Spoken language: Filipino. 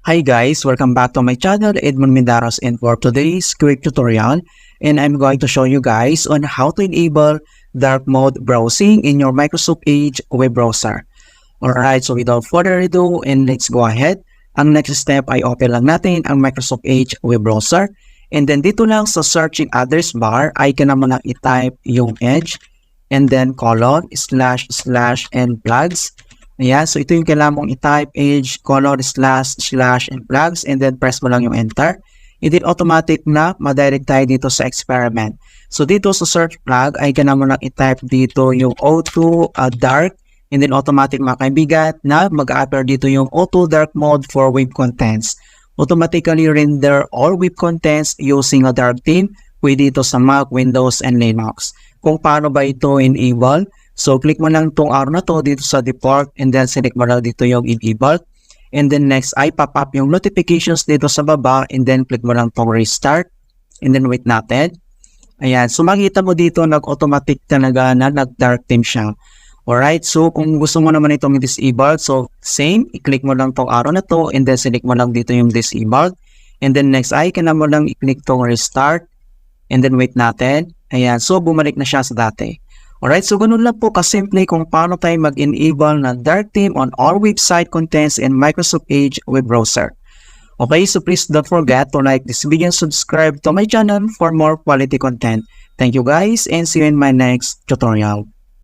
Hi guys, welcome back to my channel, Edmund Mindaros, and for today's quick tutorial, and I'm going to show you guys on how to enable dark mode browsing in your Microsoft Edge web browser. Alright, so without further ado, and let's go ahead. Ang next step ay open lang natin ang Microsoft Edge web browser, and then dito lang sa searching address bar ay ka naman lang i-type yung Edge, and then :/ and plugs. Ayan, so ito yung kailangan mong i-type, Edge, : / and plugs, and then press mo lang yung enter. And then automatic na madirect tayo dito sa experiment. So dito sa search plug ay kailangan mo lang i-type dito yung O2 dark, and then automatic mga kaibigan na mag-appear dito yung O2 dark mode for web contents. Automatically render all web contents using a dark theme pwede dito sa Mac, Windows, and Linux. Kung paano ba ito enable? So, click mo lang itong arrow na to dito sa default, and then select mo lang dito yung enable. And then next ay pop-up yung notifications dito sa baba, and then click mo lang itong restart. And then wait natin. Ayan. So, makita mo dito nag-automatic talaga na nag-dark theme siya. Alright. So, kung gusto mo naman itong disable, so same. I-click mo lang itong arrow na to, and then select mo lang dito yung disable. And then next ay ka na mo lang i-click itong restart. And then wait natin. Ayan. So, bumalik na siya sa dati. Alright, so ganun lang po kasimple kung paano tayo mag-enable ng dark theme on all website contents in Microsoft Edge web browser. Okay, so please don't forget to like this video and subscribe to my channel for more quality content. Thank you guys, and see you in my next tutorial.